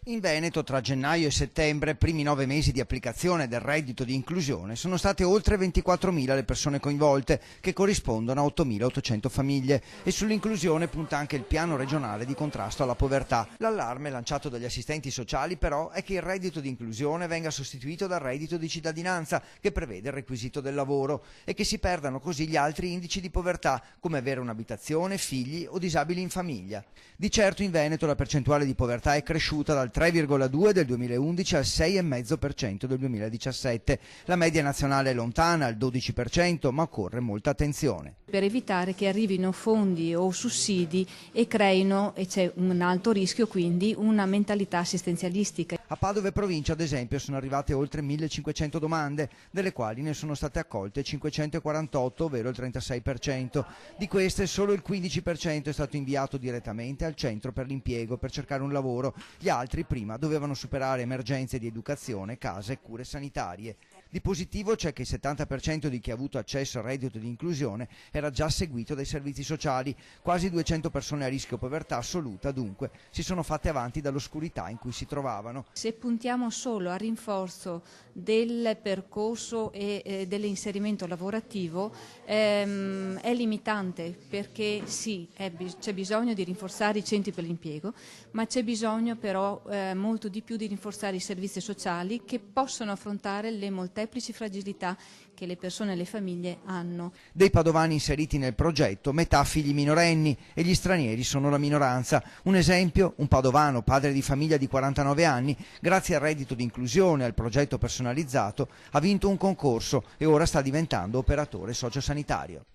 In Veneto tra gennaio e settembre, primi 9 mesi di applicazione del reddito di inclusione, sono state oltre 24.000 le persone coinvolte, che corrispondono a 8.800 famiglie, e sull'inclusione punta anche il piano regionale di contrasto alla povertà. L'allarme lanciato dagli assistenti sociali però è che il reddito di inclusione venga sostituito dal reddito di cittadinanza, che prevede il requisito del lavoro, e che si perdano così gli altri indici di povertà, come avere un'abitazione, figli o disabili in famiglia. Di certo in Veneto la percentuale di povertà è cresciuta dal 3,2 del 2011 al 6,5% del 2017. La media nazionale è lontana, al 12%, ma occorre molta attenzione. Per evitare che arrivino fondi o sussidi e creino, e c'è un alto rischio quindi, una mentalità assistenzialistica. A Padova e provincia, ad esempio, sono arrivate oltre 1.500 domande, delle quali ne sono state accolte 548, ovvero il 36%. Di queste solo il 15% è stato inviato direttamente al centro per l'impiego per cercare un lavoro. Gli altri prima dovevano superare emergenze di educazione, case e cure sanitarie. Di positivo c'è che il 70% di chi ha avuto accesso al reddito di inclusione era già seguito dai servizi sociali. Quasi 200 persone a rischio povertà assoluta, dunque, si sono fatte avanti dall'oscurità in cui si trovavano. Se puntiamo solo al rinforzo del percorso e dell'inserimento lavorativo è limitante, perché sì, c'è bisogno di rinforzare i centri per l'impiego, ma c'è bisogno però molto di più di rinforzare i servizi sociali che possono affrontare le molteplici fragilità che le persone e le famiglie hanno. Dei padovani inseriti nel progetto, metà figli minorenni, e gli stranieri sono la minoranza. Un esempio, un padovano, padre di famiglia di 49 anni, grazie al reddito di inclusione e al progetto personalizzato, ha vinto un concorso e ora sta diventando operatore sociosanitario.